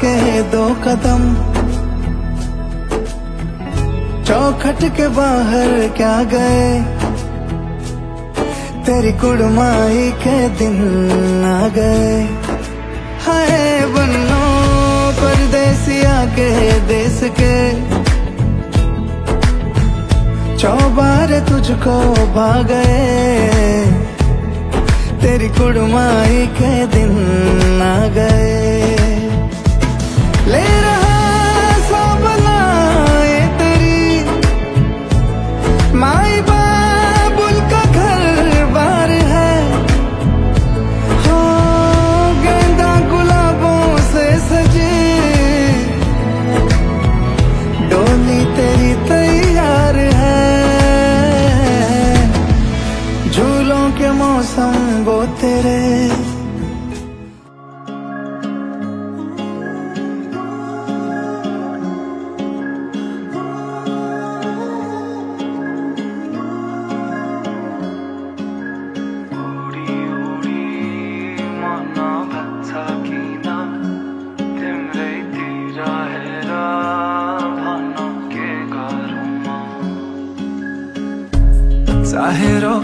के दो कदम चौखट के बाहर क्या गए, तेरी कुड़माई के दिन आ गए। हाय बन्नो परदेसिया के देश के, चौबार तुझको भा गए, तेरी कुड़माई के दिन आ गए। ले रहा सब लाए तेरी माई बाबुल का घर बार है, हो गेंदा गुलाबों से सजे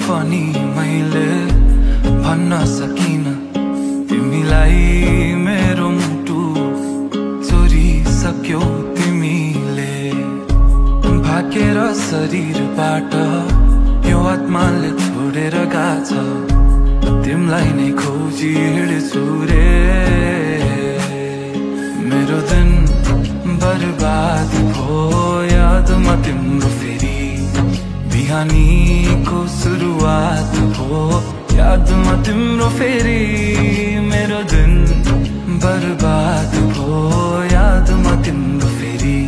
पनि मैले भन्न सकिन तिमीलाई मेरो मुटु चोरिसक्यौ तिमीले भाकेर शरीरबाट यो आत्माले छोडेर गाछ तिमीलाई नै खोजी हिँड्छु रे मेरो दिन बर्बाद भो यादमा तिम्रो फेरि बिहानीको सुरुवात हो यादमा तिम्रो फेरि मेरो दिन बर्बाद भो यादमा तिम्रो फेरि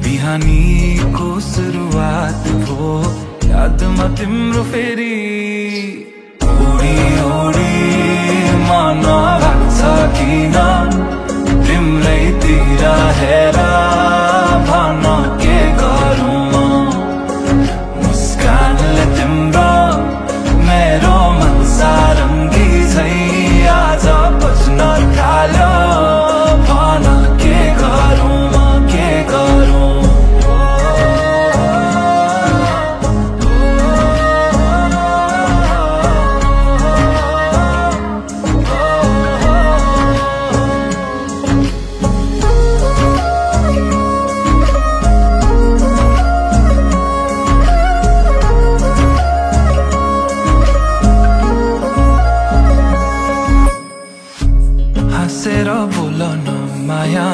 बिहानीको सुरुवात हो यादमा तिम्रो फेरि ओडी ओडी मन लाग्छ किन तिम्रैतिर हेर भन के गरौँ मुस्कानले तिम्रो मेरो मन सारङ्गी झै आज बज्न थाल्यो भन के गरौँ के गरौँ हाँसेर बोलन माया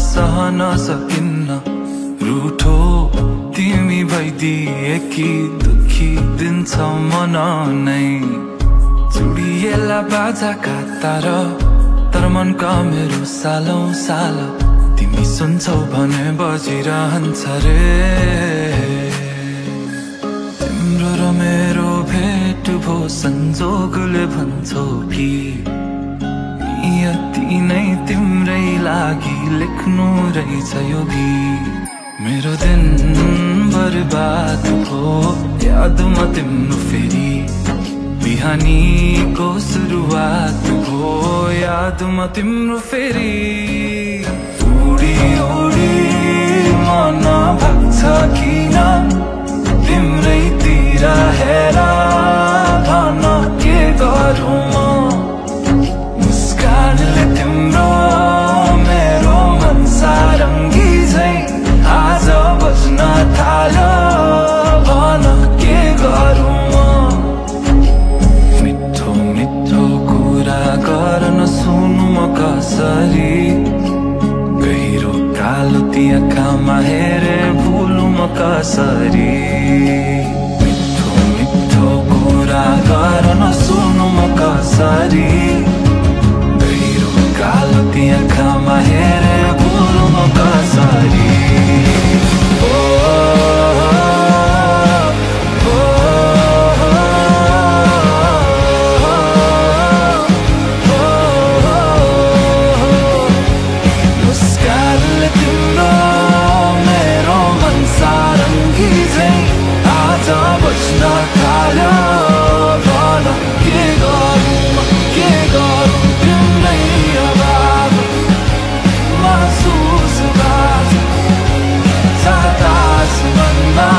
सहन सकिन्न रूठो तिमी भइदिए कि दुखी दिन्छ मन नै चुडिएला बाजाका तार तर मनका मेरो सालौं साल तिमी सुन्छौ भने बजिरहन्छ रे तिम्रो र मेरो भेट भो संजोगले भन्छौ कि यति नै तिम्रै लागि लेख्नु रहेछ यो गीत मेरो दिन बर्बाद हो यादमा तिम्रो फेरि बिहानीको सुरुवात हो यादमा तिम्रो फेरि उडी उडी मन भाग्छ किन तिम्रैतिर हेर भन के गरौँ मुस्कानले तिम्रो मेरो मन सारङ्गी झै आज बज्न थाल्यो भन के गरौँ मिठो मिठो कुरा गर्न सुनु म कसरी गहिरो कालो ती आँखामा हेरे भुलु म कसरी मिठो मिठो कुरा गर्न सुनु म कसरी कालो ती आँखामा हेरे भुलु म कसरी मुस्कानले तिम्रो मेरो मन सारङ्गी झै आज बज्न थाल्यो भन के गरौँ के गरौँ तिम्रै अभाव महसुस बाज सातास मनमा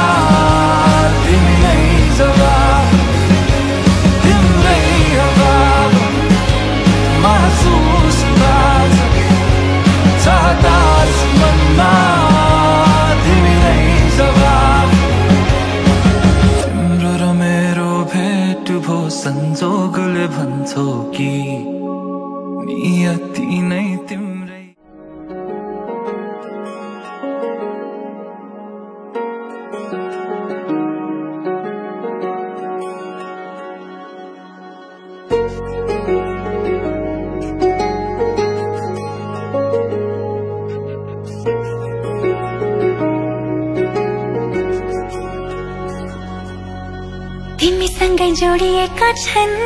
तिमी नै जवाब तिम्रै अभाव महसुस बाज सातास मनमा तिमी नै जवाब तिम्रो र मेरो भेट भो संजोगले भन्छौ कि नियति नै तिम्रै तिमीसँगै जोडिएका छन्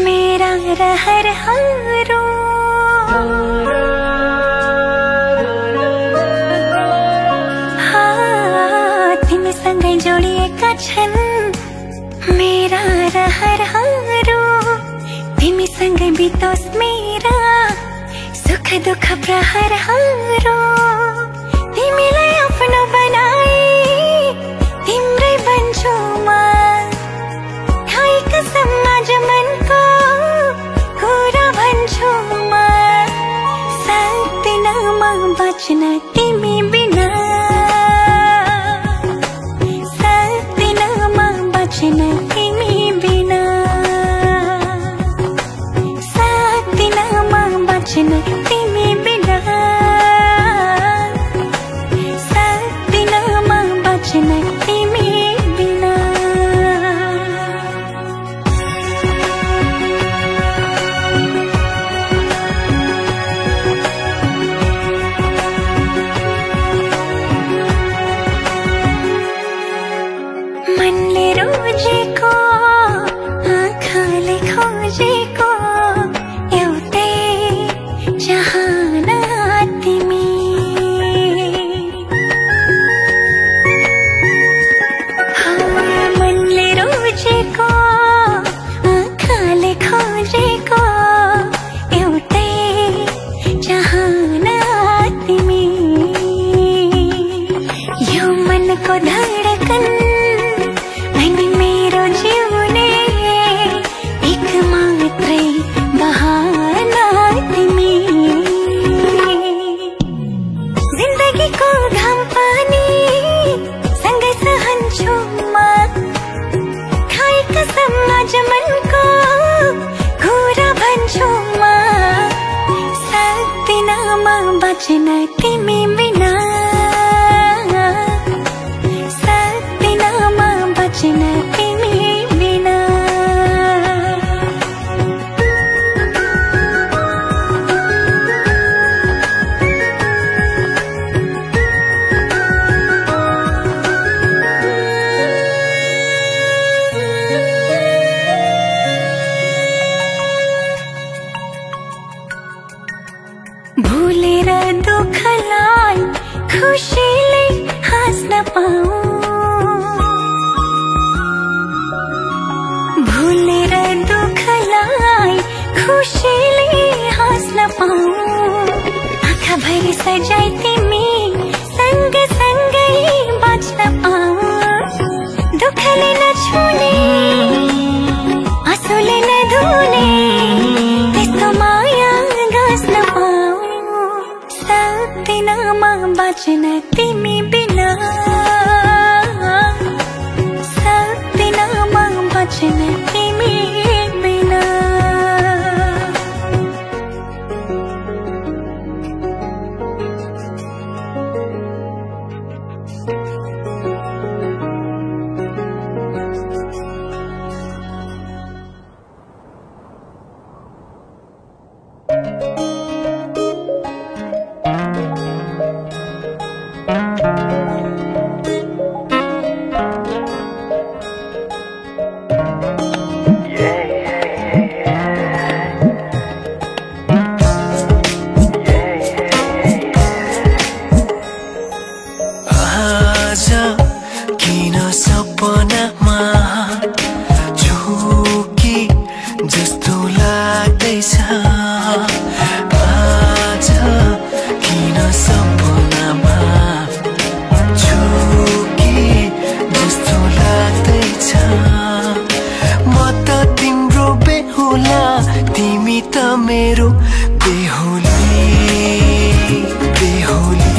मेरा रहरहरू तिमीसँगै जोडिएका छन् मेरा रहरहरू तिमीसँगै बितोस् मेरा सुख दुःख प्रहरहरू तिमीलाई आफ्नो बनाए तिम्रै बन्छु म बाँच्न तिमी बिना सक्दिन म बाँच्न तिमी बिना सक्दिन म बाँच्न तिमी बिना सक्दिन म बाँच्न तिमी बिना मनले रोजेको आँखाले खोजेको एउटै चाहना तिमी मनले रोजेको आँखाले खोजेको एउटै चाहना तिमी यो मनको धडकन अनि मेरो जिउने एक मात्रै बहाना तिमी जिन्दगीको घाम पानी सँगै सहन्छु म खाए कसम आज मनको कुरा भन्छु म सक्दिन म बाँच्न तिमी बिना सक्दिन म बाँच्न तिमी बिना भुलेर दुःखलाई खुसीले हाँस्न पाऊँ भुलेर दुःखलाई खुसीले हाँस्न पाऊँ आँखाभरि सजाई तिमी सँग सँगै बाँच्न पाऊँ दुःखले नछुने आँसुले नधुने त्यस्तो माया गाँस्न पाऊँ सक्दिन म बाँच्न तिमी बिना सक्दिन म बाँच्न तिमी बिना आज किन सपनामा झुकी जस्तो लाग्दैछ आज किन सपनामा झुकी जस्तो लाग्दैछ म त तिम्रो बेहुला तिमी त मेरो बेहुली बेहुली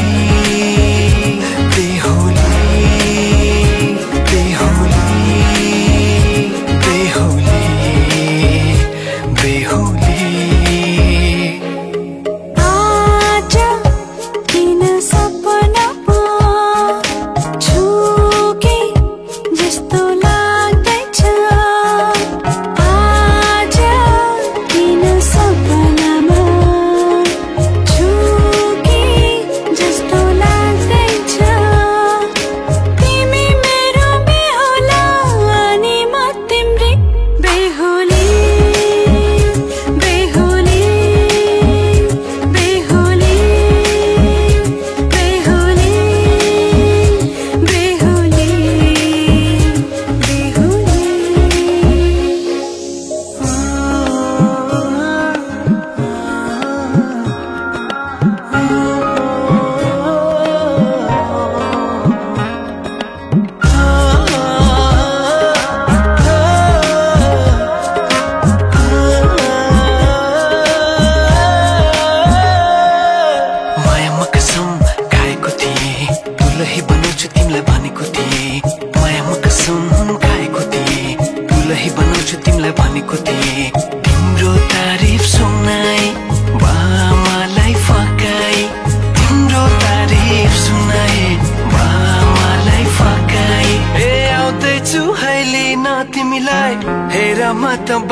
जस्तो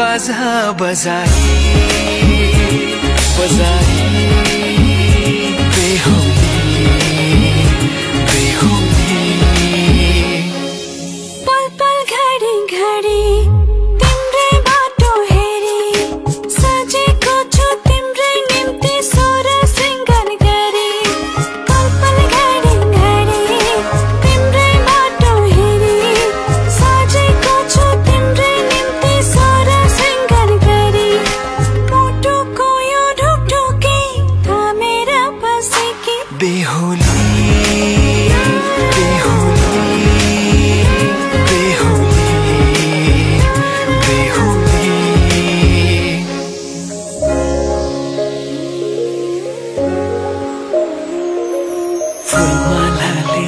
बाजा बजाई बजाई बेहोली बेहोली पल पल घडी घडी तिम्रै बाटो हेरी सजेको छु तिम्रै निम्ति सोर सिंगार गरी पल पल घडी घडी तिम्रै बाटो हेरी सजेको छु तिम्रै निम्ति सोर सिंगार गरी मुटुको यो ढुकढुकी थामेर बसेकी बेहोली बेहोली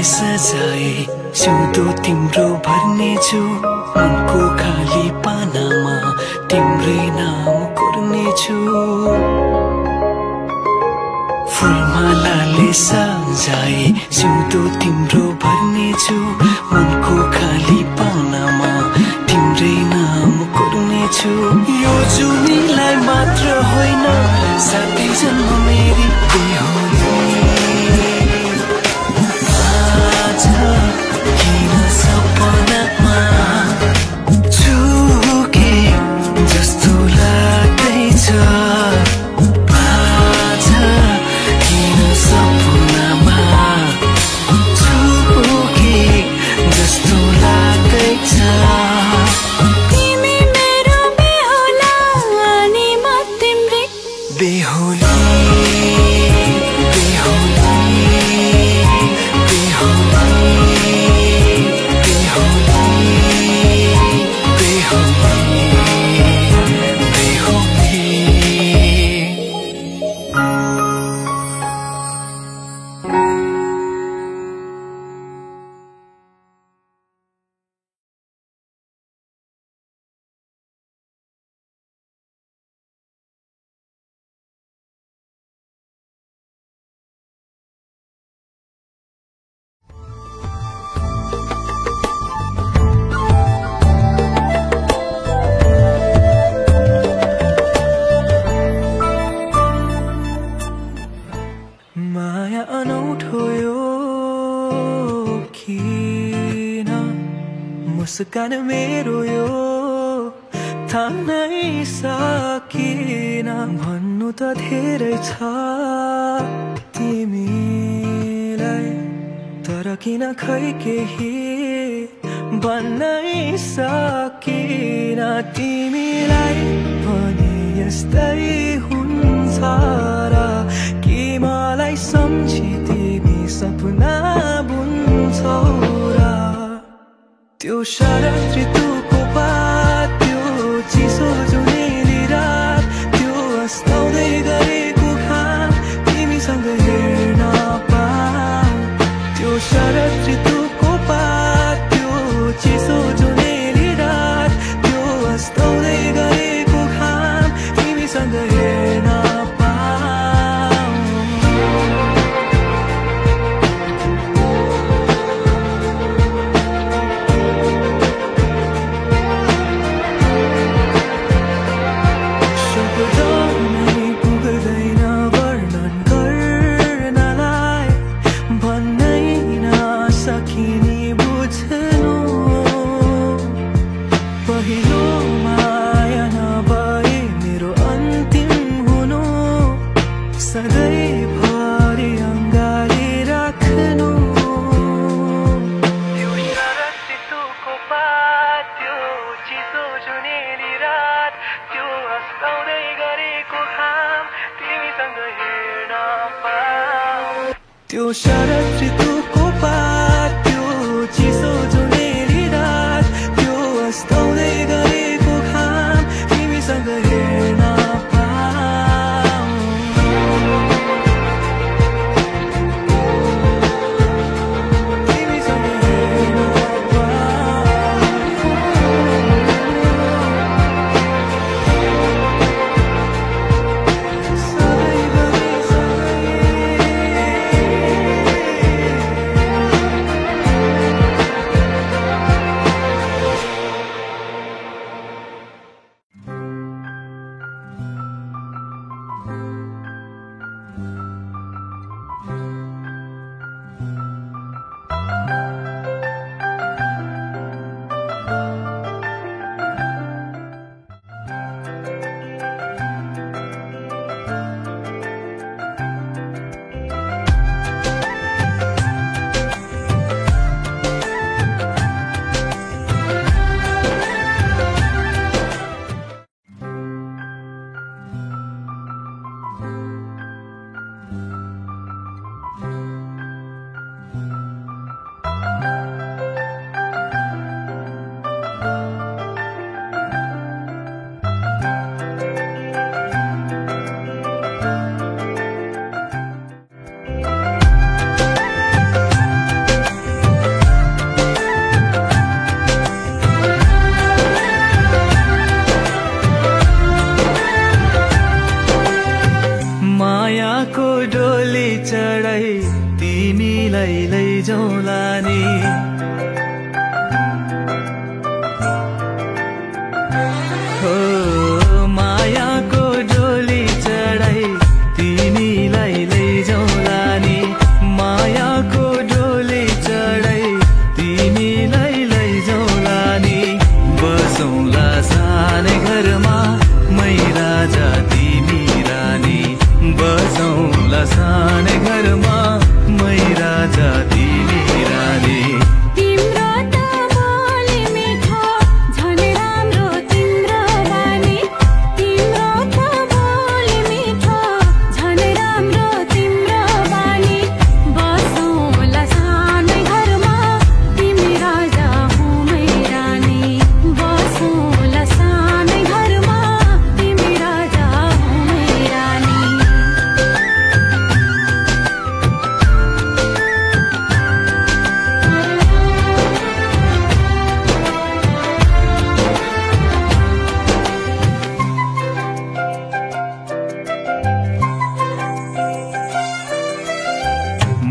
सजाए सिउँदो तिम्रो भर्नेछु मनको खाली पानामा तिम्रै नाम कोर्नेछु फुलमालाले सजाए सिउँदो तिम्रो भर्नेछु मनको खाली पानामा तिम्रै नाम कोर्नेछु यो जुनीलाई मात्र होइन साथै जन्म मेरी बेहोली किन सपनामा छुके जस्तो लाग्दैछ आज किन सपनामा छुके जस्तो लाग्दैछ तिमी मेरो बेहोला अनि म तिम्रै बेहोली माया अनौठो यो किन मुस्कान मेरो यो थाहा सकिन भन्नु त धेरै छ तिमीलाई तर किन खै केही भन्नै सकिन तिमीलाई पनि यस्तै हुन्छ र कि मलाई सम्झी तिमी सपना बुन्छौ र त्यो शरद ऋतुको पात त्यो चिसो जुनेली रात त्यो अस्ताउँदै गरेको घाम तिमीसँग हेर्न पाऊँ त्यो शरद ऋतुको पात त्यो चिसो जुनेली रात त्यो अस्ताउँदै गरेको घाम तिमीसँग हेर्न त्यो शरद ऋतुको पात त्यो चिसो जुनेली रात त्यो अस्ताउँदै गरेको घाम तिमीसँग हेर्न तिमीलाई लैजाउँला नि हो मायाको डोली चढाई तिमीलाई लैजाउँला नि मायाको डोली चढाई तिमीलाई लैजाउँला नि बसौँला सानै घरमा मै राजा तिमी रानी बसौँला सानै घरमा मै राजा तिमी रानी तिम्रो त बोली मिठो झन् राम्रो तिम्रो बानी तिम्रो त बोली मिठो झन् राम्रो तिम्रो बानी बसौँला सानै घरमा तिमी राजा हो मै रानी बसौँला सानै घरमा तिमी राजा हो मै रानी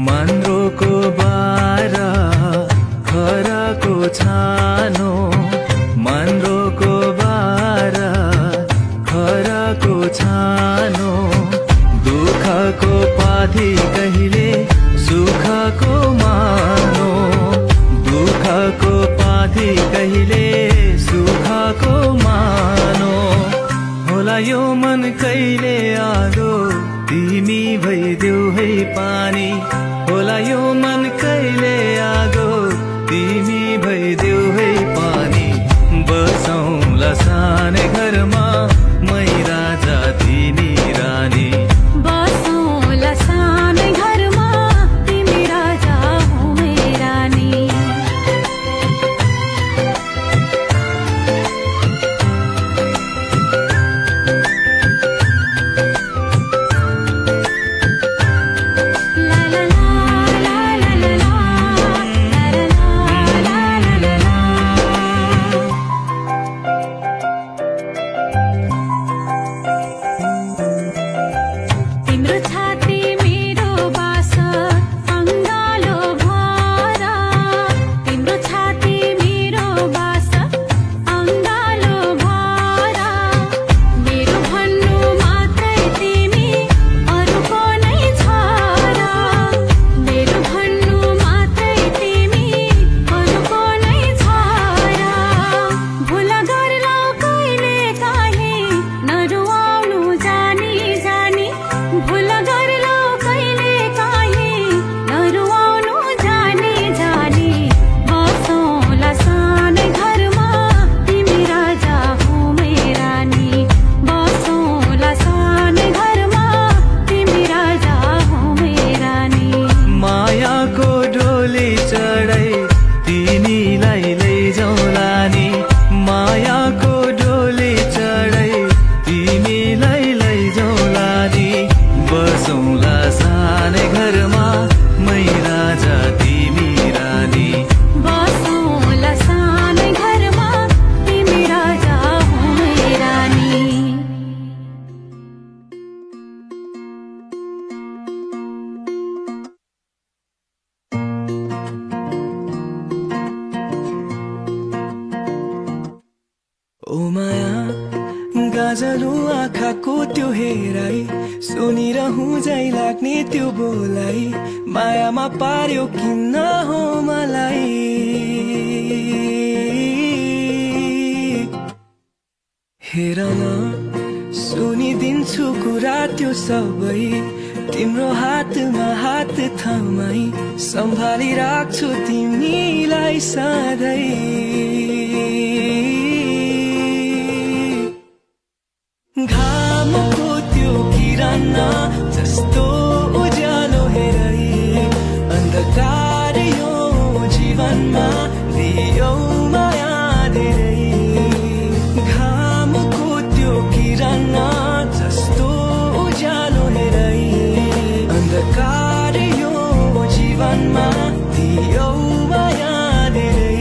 मन्द्रोको बारा खराको छानो मन्द्रोको बारा खराको छानो दुःखको पाथी कहिले सुखको मानो दुःखको पाथी कहिले सुखको मानो होला यो मन कहिले आगो तिमी भइदेऊ है पानी होला यो मन कहिले आगो तिमी भइदेऊ है पानी बसौँला सानै घरमा मै राजा तिमी रानी बसौँला सानै घरमा तिमी राजा हो मै रानी ला ला ला ला ला ला ला ला ला ला तिम्रो छाती मेरो बास अङ्गालो भरा तिम्रो छाती मेरो बास अङ्गालो भरा मेरो भन्नु मात्रै तिमी अरूको नै छ र मेरो भन्नु मात्रै तिमी अरूको नै छ र भुल गर्लौ कहिले काहीँ नरुवाउनु जानी जानी भुल गर्लौ कहिले काहीँ नरुवाउनु जानी जानी बसौँला सानै घरमा तिमी राजा हो मै रानी बसौँला सानै घरमा तिमी राजा हो मै रानी मायाको डोली चढाई तिमीलाई लैजाउँला नि मायाको डोली चढाई तिमीलाई लैजाउँला नि बसौँला सानै घरमा मै राजा तिमी रानी बसौँला सानै घरमा तिमी राजा हो मै रानी ओ माया गाजलु आँखाको त्यो हेराई सुनिरहँ झै लाग्ने त्यो बोलाई मायामा पार्यो किन हो मलाई हेर न सुनिदिन्छु कुरा त्यो सबै तिम्रो हातमा हात थमाई सम्भाली राख्छु तिमीलाई सधैँ घामको त्यो किरण जस्तो उज्यालो हेरै अन्धकार यो जीवनमा दियो माया धेरै घामको त्यो किरण जस्तो उज्यालो हेरै अन्धकार यो जीवनमा दियो माया धेरै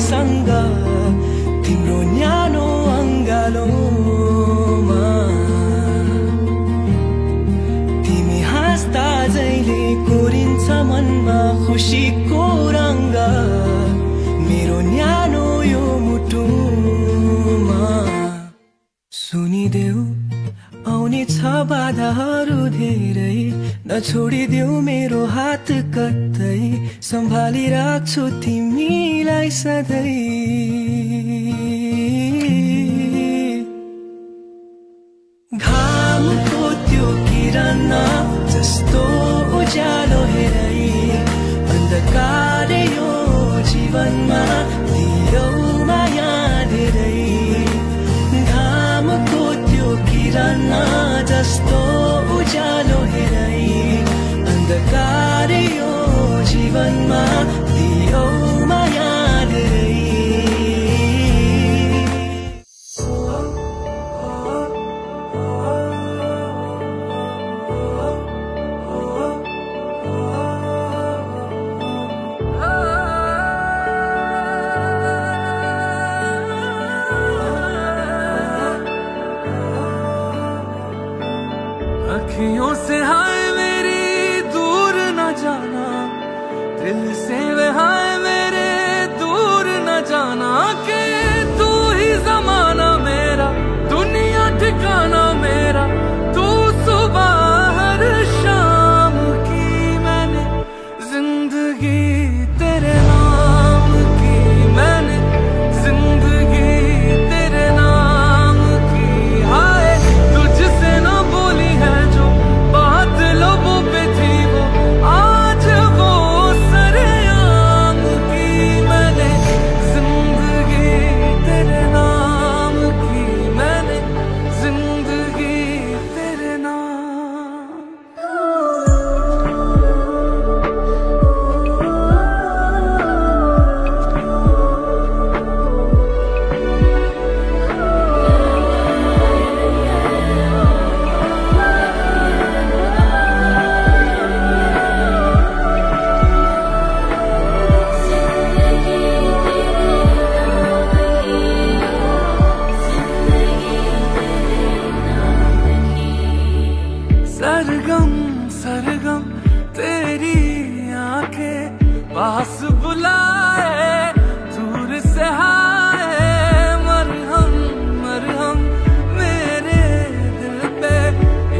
मसँग तिम्रो न्यानो अङ्गालोमा तिमी हाँस्दा जहिले कोरिन्छ मनमा खुसीको रङ्ग मेरो न्यानो यो मुटुमा सुनिदेऊ आउने छ बाधाहरू धेरै नछोडिदेऊ मेरो हात कतै सम्भाली राख्छु तिमीलाई सधैँ घामको त्यो किरण जस्तो उज्यालो हेरै अन्धकार यो जीवनमा दियो माया धेरै घामको त्यो किरण जस्तो उज्यालो हेरै अन्धकार यो जीवनमा दियो माया धेरै अखियों से हाय मेरी दूर न जाना दिल से वे हाय मेरे दूर न जाना कि तू ही ज़माना मेरा दुनिया ठिकाना मेरा तू सुबह हर शाम की मैंने जिंदगी तेरे नाम की मैंने जिंदगी तेरे नाम की हाय तुझसे ना बोली है जो बात लोगों पे थी वो आज वो सरेआम की मैंने जिंदगी तेरे नाम की मैंने जिंदगी तेरे नाम सरगम सरगम तेरी आंखें पास बुलाए दूर से हाय मरहम मरहम मेरे दिल पे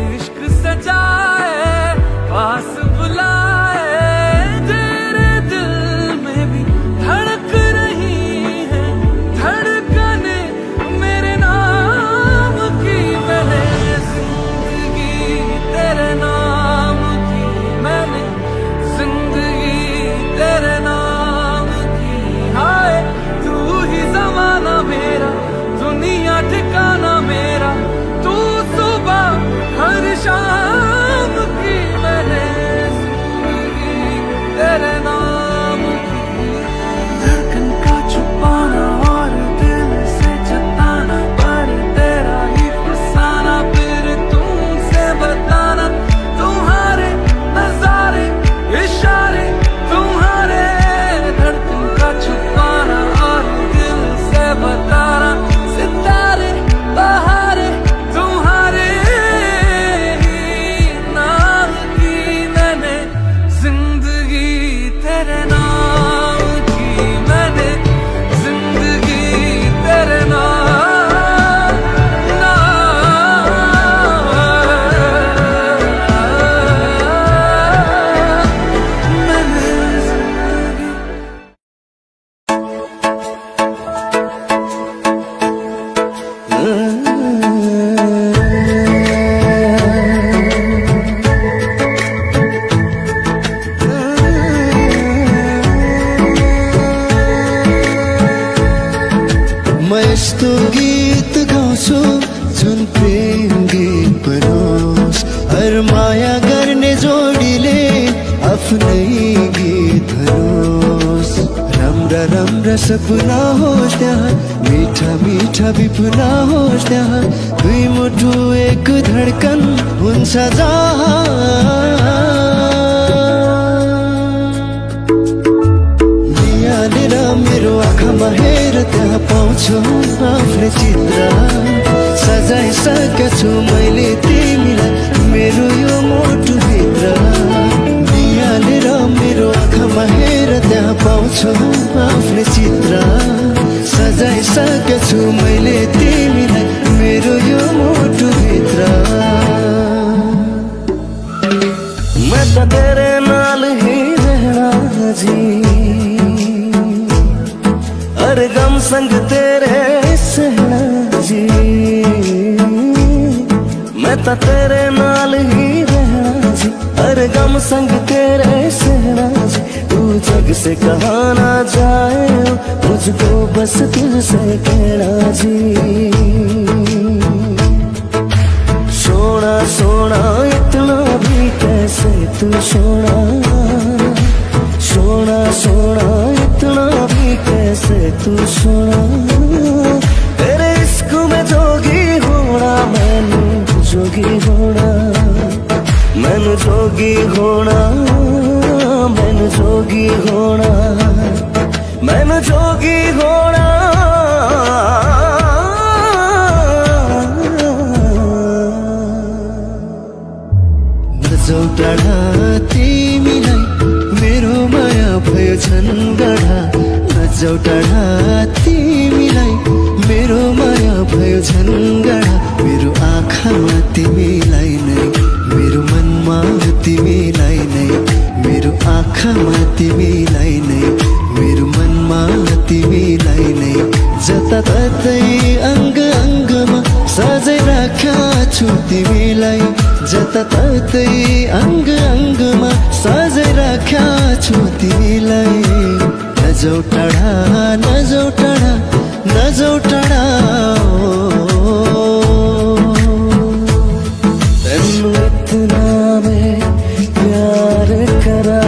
इश्क सजाए पास बुलाए तेरे दिल में भी धड़क रही है धड़कने मेरे नाम की मैंने जिंदगी तेरे नाम की मैंने जिंदगी तेरे नाम की हाय तू ही ज़माना मेरा दुनिया ठिकाना मेरा तू सुबह हर शाम की मैंने जिंदगी तेरे नाम की धड़कन का छुपाना और दिल से जताना पर तेरा ही फसाना फिर तुमसे बताना तुम्हारे नजारे इशारे तुम्हारे धड़कन का छुपाना और दिल से बताना सितारे बहारे तुम्हारे ही नाम की मैंने जिंदगी तेरे नाम की मैंने जिंदगी तेरे नाम मैंने जिंदगी म यस्तो गीत गाउँछु जुन प्रेम गीत बनोस् हर माया गर्ने जोडीले आफ्नै गीत धनोस् राम्रा राम्रा सपना होस् त्यहाँ मीठा मीठा विपना होस् त्यहाँ दुई मुठु एक धडकन हुन्छ जहाँ यहाँनिर मेरो मेरो आँखामा हेर त्यहाँ पाउँछु आफ्नै चित्र सजाइसकेछु मैले तिमीलाई मेरो यो मुटुभित्र निहालेर मेरो आँखामा हेर त्यहाँ पाउँछु आफ्नै चित्र सजाइसकेछु मैले तिमीलाई मेरो यो मुटुभित्र मैं तो तेरे नाल ही रहना जी हर गम संग तेरे सहना जी मैं तो तेरे नाल ही रहना जी हर गम संग तेरे सहना जी तू जग से कहा ना जाए मुझको बस तुझसे कहना जी सोना सोना इतना भी कैसे तू सोना सोना सोना इतना भी कैसे तू सोना तेरे इश्क में जोगी होना मैनू जोगी होना मैनू जोगी होना मैनू जोगी होना मैनू जोगी होना नजौ टाढा तिमीलाई मेरो माया भयो झन्गडा नजौ टाढा तिमीलाई मेरो माया भयो झन्गडा मेरो आँखामा तिमीलाई नै मेरो मनमा तिमीलाई नै मेरो आँखामा तिमीलाई नै मेरो मनमा तिमीलाई नै जताततै अङ्ग अङ्गमा सजाइ राख्या छु तिमीलाई जताततै अङ्ग अङ्गमा सजाइ राख्या छु तिमीलाई नजौ टाढा नजौ टाढा नजौ टाढा तन्नू इतना मैं प्यार करा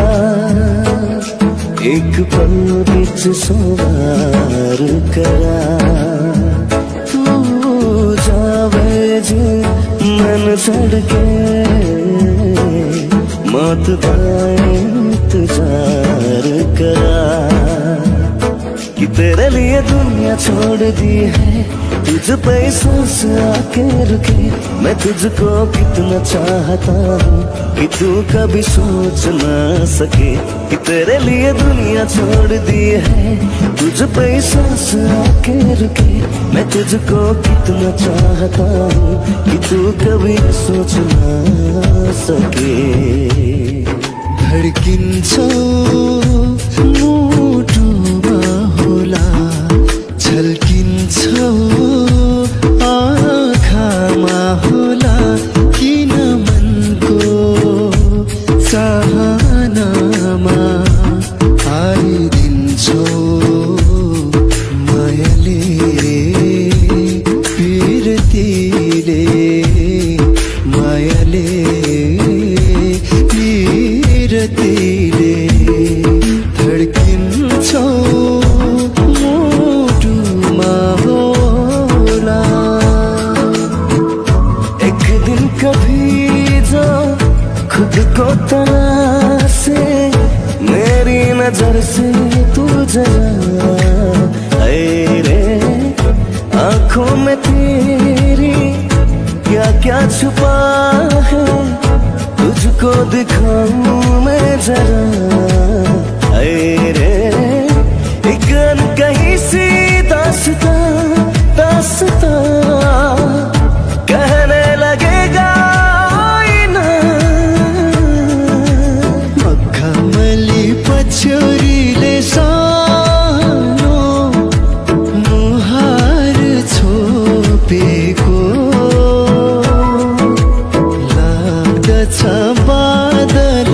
एक पल बिच सवार करा तू जावे जी मन छड़ के मौत का इंतजार करा कि तेरे लिए दुनिया छोड़ दी है तुझ पे सांस आके रुके मैं तुझको कितना चाहता हूँ कि तू कभी सोच ना सके कि तेरे लिए दुनिया छोड़ दी है तुझ पे सांस आके रुके मैं तुझको कितना चाहता हूँ कि तू कभी सोच ना सके धड्किन्छौ मुटुमा होला झल्किन्छौ आँखामा होला किन मनको चाहनामा आइदिन्छौ मायाले पिरतीले मायाले पिरतीले धड्किन्छौ मुटुमा होला एक दिन कभी जो खुद को तलाशे मेरी नजर से तू जरा ऐ रे आँखों में तेरी क्या क्या छुपा है तुझको दिखाऊं मैं जरा ऐ रे एक अनकही सी दास्तां दास्तां कहने लगेगा आईना मखमली पछौरीले सानो मुहार छोपेको लाग्दछ बादल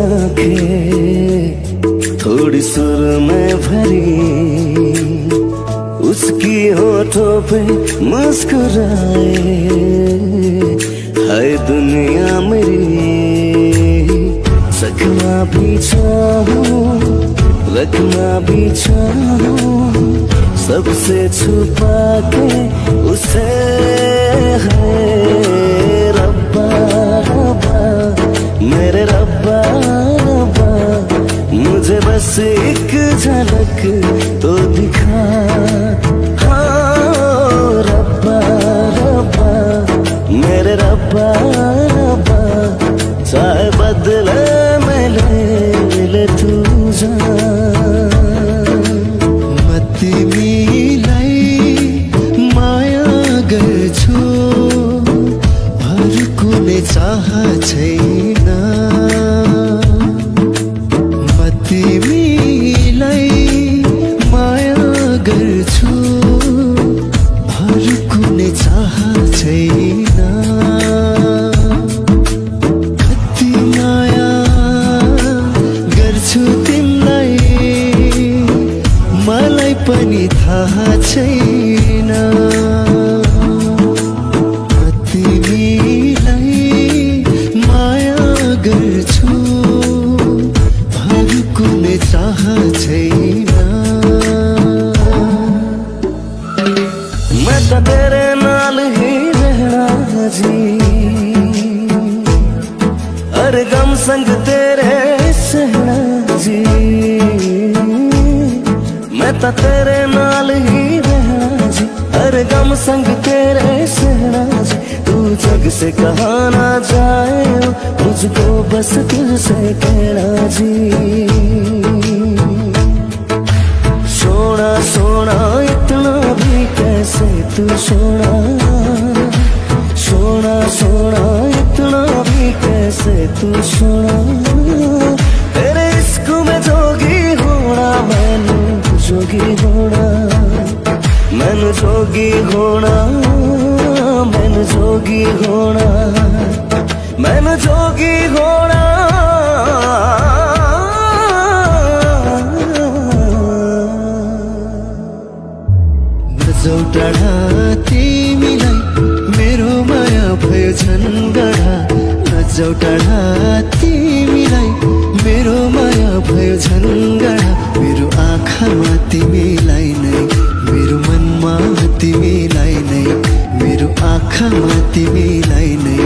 आंखें थोड़ी सुर में भरी, उसकी होठों पे मुस्कुराए, हाय दुनिया मेरी। सकना भी चाहूं रखना भी चाहूं, सबसे छुपा के उसे, है रब्बा रब्बा मेरे रब्बा रब्बा, मुझे बस एक झलक तो दिखा। हाँ रब्बा रब्बा मेरे रब्बा रब्बा, चाहे बदले में ले तू जान। तिमीलाई माया गर्छु, अरू कुनै चाह छैन। म तिमीलाई माया गर्छु, अरू कुनै चाह छैन। कति माया गर्छु तिमीलाई, मलाई पनि थाहा छैन। तिमीलाई माया गर्छु, अरू कुनै चाह छैन। मैं तो तेरे नाल ही रहना जी, हर गम संग तेरे सहना जी। मैं तो तेरे नाल ही रहना जी, हर गम संग तेरे सहना जी। तू जग से कहाँ ना जाए, मुझको बस तुझसे कहना जी। सोना सोना इतना भी कैसे तू सोना, सोना सोना इतना भी कैसे तू सोना। तेरे इश्क में जोगी होना, मैनू जोगी होना, मैनू जोगी होना, मैनू जोगी होना, मैनू जोगी होना। नजौ टाढा तिमीलाई मेरो माया भयो झन्गडा, नजौ टाढा तिमीलाई मेरो माया भयो झन्गडा। मेरो आँखामा तिमीलाई नै, मेरो मनमा तिमीलाई नै, मेरो आँखामा तिमीलाई नै,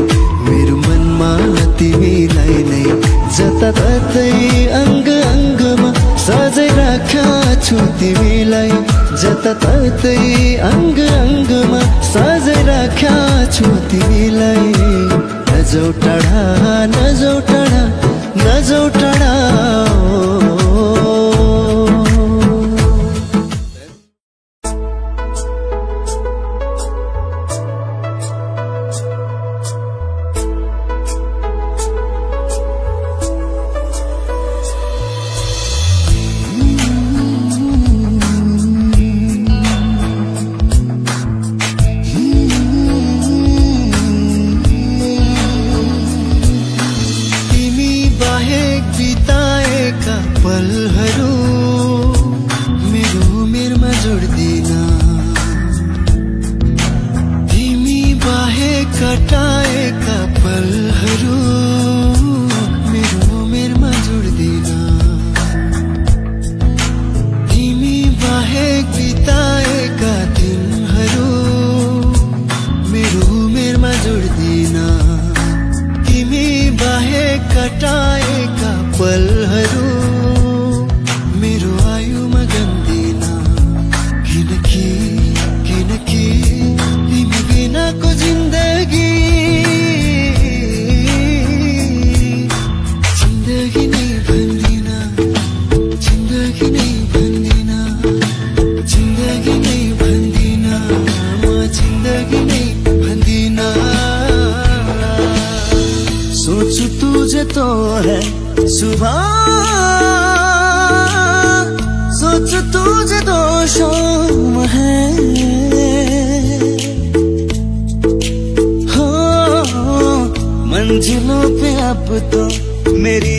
मेरो मनमा तिमीलाई नै। जताततै अङ्ग अङ्गमा सजै राख्या छु तिमीलाई, जताततै अङ्ग अङ्गमा सजै राख्या छु तिमीलाई। नजौ टाढा नजौ टाढा नजौ टाढा, कटाएका पलहरू मेरो उमेरमा जोड्दिन। तिमी बाहेक बिताएका दिनहरू मेरो उमेरमा जोड्दिन। तिमी बाहेक कटाएका पलहरू मेरो आयुमा गन्दिन। किनकि किनकि तिमी बिनाको जिन्दगी तो है सुबह, सोच तुझे तो शाम है। हो मंजिलों पे अब तो मेरी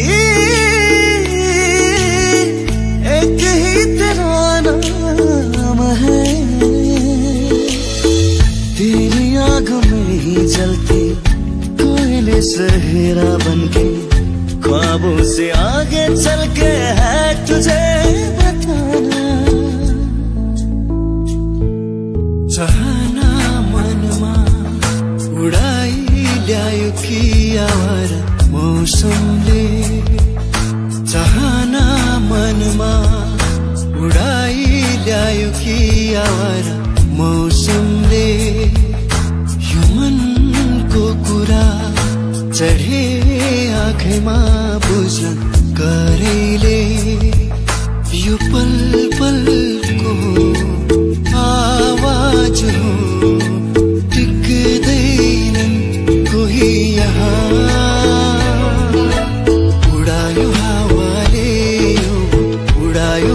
सेहरा बनके ख्वाबों से आगे चल के है तुझे बताना। चाहना मनमा उडाई ल्यायो कि आवारा मौसमले, चाहना मनमा उडाई ल्यायो कि आवारा मौसमले। यो मनको कुरा चढे आँखैमा बुझ्न करेले, यो पल पलको आवाज हो टिक्दैनन् कोही यहाँ। उडायो हावाले उडायो